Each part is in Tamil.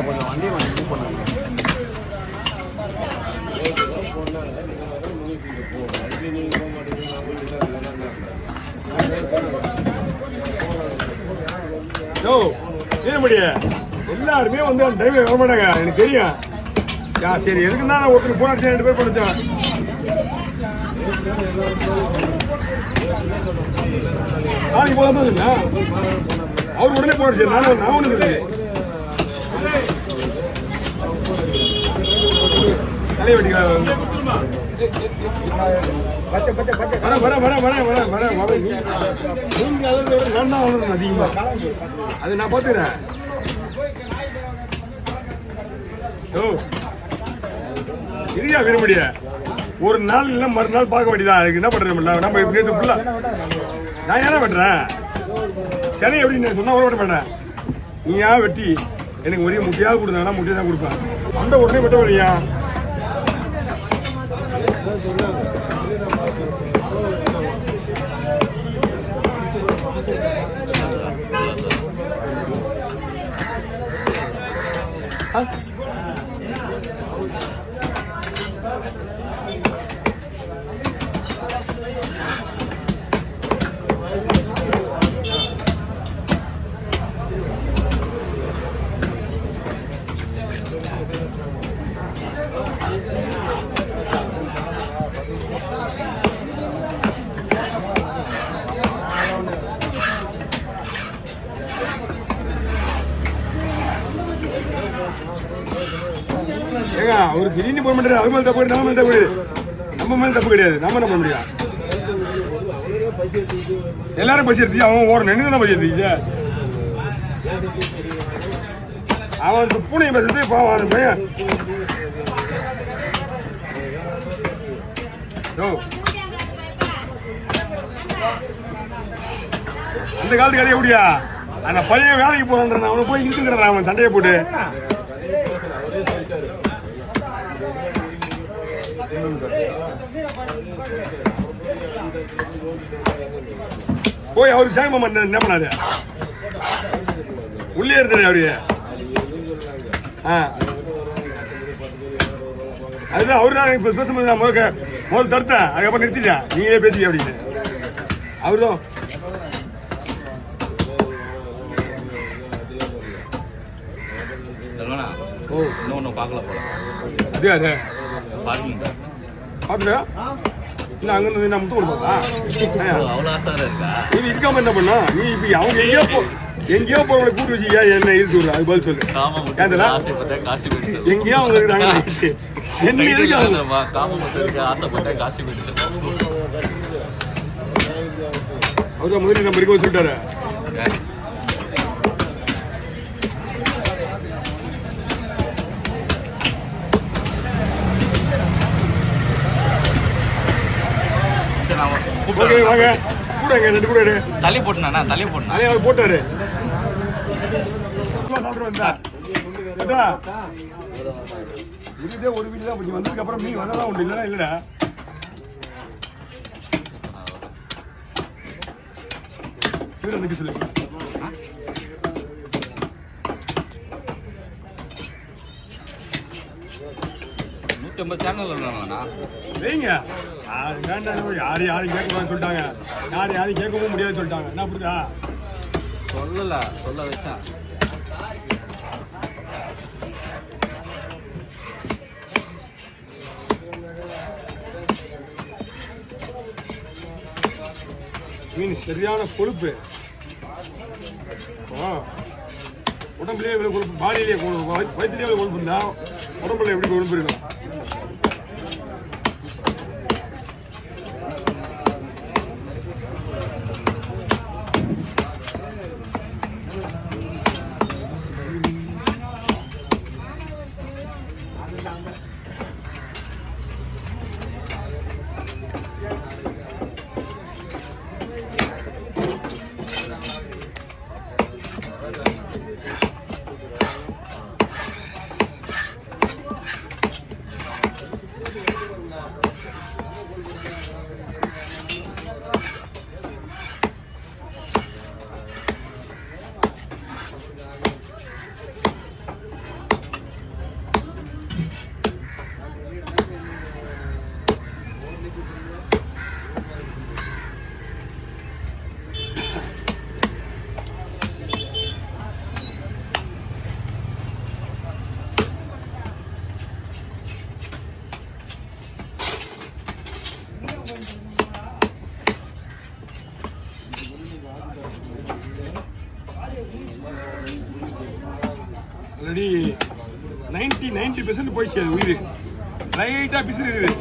கொஞ்சம் வண்டி மூவ் பண்ணாங்க. எல்லாருமே வந்து அந்த டைம்ல வர மாட்டாங்க, எனக்கு தெரியும். சரி எதுக்குன்னா ஒருத்தர் போனாச்சு 2 பேர் படிச்சேன். நாளைக்கு போகாம இல்ல அவர் உடனே போனாச்சு. நான் ஒண்ணு தலையை வெட்டிக்கலாம். நீங்க அதை விட நான் தான் வளரணும் அதிகமா. அது நான் பாத்துக்கிறேன். இரியா விரும்படிய ஒரு நாள் இல்ல மறுநாள் பார்க்க வேண்டியதான். அதுக்கு என்ன பண்றது? நம்ம நேற்று ஃபுல்லா நான் ஏன்னா வெட்டுறேன் சரி எப்படின்னு சொன்னா கூட வெட்ட மாட்டேன். நீ ஏன் வெட்டி எனக்கு ஒரே முட்டையாக கொடுத்தாங்கன்னா முட்டையை தான் கொடுப்பேன். அந்த உடனே வெட்ட வரையா ஒரு திடீர்னு போக மாட்டேன். அது மேலே தப்பு, நம்ம மேலே தப்பு கிடையாது. நம்ம மேலே தப்பு கிடையாது. நம்ம என்ன பண்ண முடியும்? எல்லாரும் பசி எடுத்து அவன் ஓரணும். என்ன பசி எடுத்து அவன் பூனை பசி பாவான் பையன். அந்த காலத்து கதையை எப்படியா அந்த பையன் வேலைக்கு போறான், அவனை போய் இருக்குங்கிறான் அவன் சண்டையை போட்டு. போய் அவரு சாயமா என்ன பண்ணாரு? உள்ளே இருந்தாரு அவரு. அதுதான் அவரு தான் இப்ப பேசும்போது நான் முதல்ல தடுத்தேன். அதுக்கப்புறம் நிறுத்திட்டேன். நீங்களே பேசிக்க அப்படின்னு. அவருதான் அதே அதே பாத்துக்கா. இல்ல அங்க இருந்து நான் முத்து கொடுப்பா. இது இருக்காம என்ன பண்ணா? நீ இப்ப அவங்க எங்கேயோ போறவங்களை கூட்டு வச்சு என்ன இது சொல்ற? அது பதில் சொல்லு. எங்கேயோ அவங்க இருக்காங்க. என்ன இருக்கு அவர்தான் முதல்ல நம்ம இருக்க சொல்லிட்டாரு. வாங்க கூட 2 கூட தள்ளி போட்டுனா தள்ளி போட்டுனா அவர் போட்டாரு. இதுதே ஒரு வீடு தான் போச்சு. வந்ததுக்கு அப்புறம் மீன் வந்ததான் உண்டு. இல்லைன்னா இல்லடா வீடு சொல்லு. வைங்க யாரும் கேட்கக்கூடாதுன்னு சொல்லிட்டாங்க. யாரும் கேட்கவும் முடியாதுன்னு சொல்லிட்டாங்க. என்ன புரியுதா? சொல்ல வச்சா மீன் சரியான கொழுப்பு. உடம்புலேயே இவ்வளவு கொழுப்பு, பாடியிலேயே வயிற்றுலேயே இவ்வளவு கொழுப்பு இருந்தா உடம்புல எப்படி கொழுப்பு இருக்கும்? ஆல்ரெடி 90% போயிடுச்சு அது உயிர். லைட்டாக பிசு இருக்குது.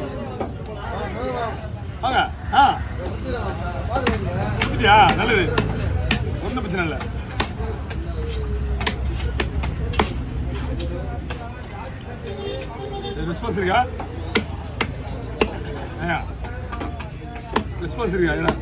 வாங்க. ஆ சரியா, நல்லது, ஒன்றும் பிரச்சனை இல்லை. ரெஸ்பான்ஸ் இருக்கா? ரெஸ்பான்ஸ் இருக்கா? ஏன்னா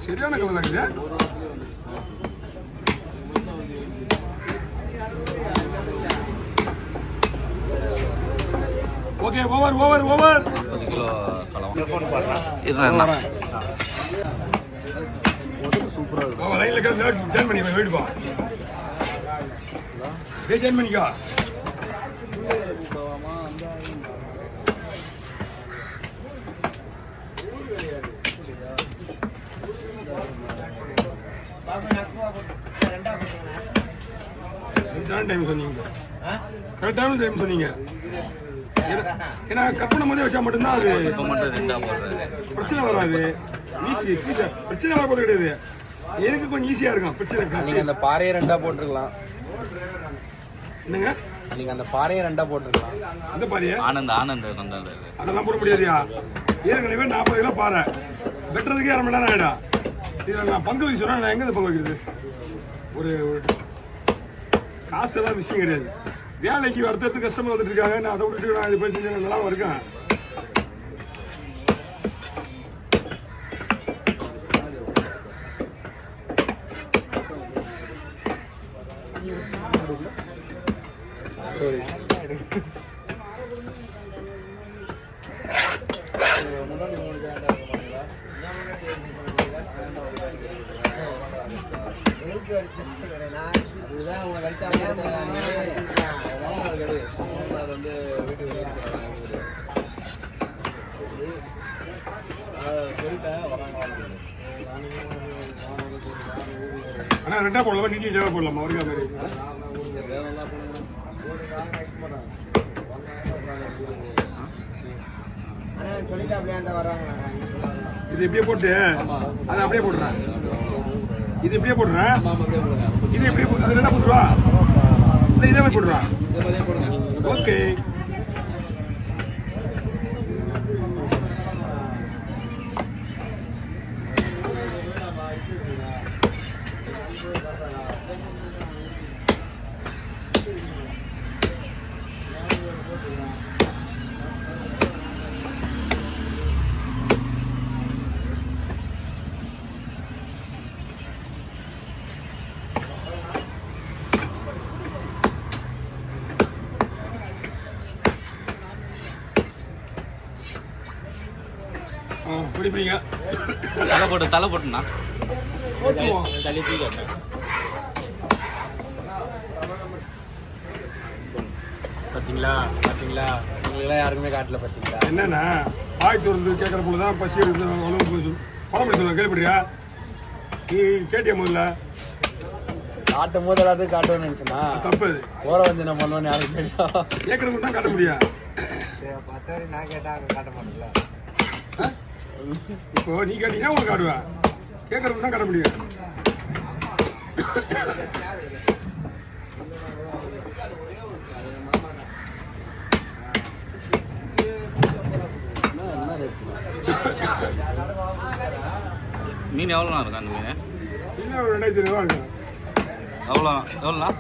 சரியான கலர் இருக்குது. Okay, over over over. 10 kilo சூப்பரா லைன்ல ஜாயின் பண்ணி போயிடுப்பா. ஜாயின் பண்ணிக்கா. கரெக்டான டைம் சொன்னீங்க. கரெக்டான டைம் சொன்னீங்க. ஏன்னா கட் பண்ணும் போதே வச்சா மட்டும்தான் அது பிரச்சனை வராது. ஈஸி பிரச்சனை வர போது கிடையாது. எனக்கு கொஞ்சம் ஈஸியா இருக்கும் பிரச்சனை. நீங்க அந்த பாறையை ரெண்டா போட்டுருக்கலாம். என்னங்க? நீங்க அந்த பாறையை ரெண்டா போட்டுருக்கலாம். அந்த பாறையை ஆனந்த் அதெல்லாம் போட முடியாதுயா. ஏற்கனவே 40 கிலோ பாறை வெட்டுறதுக்கே 1/2 மணி நேரம் ஆகிடும். இதில் நான் பங்கு வைக்க சொன்னால் நான் எங்கே பங்கு வைக்கிறது? ஒரு காசு எல்லாம் விஷயம் கிடையாது. வேலைக்கு அடுத்தடுத்து கஸ்டமர் வந்துட்டு இருக்காங்க. நான் அதை விட்டுட்டு நான் இது போய் செஞ்சு நல்லா இருக்கேன். ஆனால் ரெண்டா போடலாமா, நீட்டாக போடலாமா? அவருக்கா மாதிரி இது இப்படியே போட்டு அதை அப்படியே போடுறேன். இது இப்படியே போடுறேன். இது எப்படியே அது ரெண்டா போட்டுருவா. இல்லை இதே மாதிரி போடுறா. ஓகே. பிடிப்பீங்க. தலை போட்டுண்ணா பாத்தீங்களா பாத்தீங்களா உங்களெல்லாம் யாருக்குமே காட்டல. பாத்தீங்களா என்னன்னா வாய் திறந்து கேட்கற போலதான் பசி எடுத்து படம் சொல்லுவாங்க. கேள்விப்படியா? நீ கேட்டிய முதல்ல காட்டும் போது எல்லாத்தையும் காட்டணும்னு நினைச்சுன்னா தப்பு. ஓர வந்து என்ன பண்ணுவோன்னு யாருக்கு தெரியும்? கேட்கறவங்க தான் காட்ட முடியும். நான் கேட்டா காட்ட மாட்டேன்ல. இப்போ நீ கேட்டீங்கன்னா உனக்கு காட்டுவேன். கேட்கறவங்க தான் காட்ட முடியும். மீன் எவ்வளோண்ணா இருக்கும்? அந்த மீன் இன்னும் 2500 ரூபா இருக்கும். எவ்வளோண்ணா?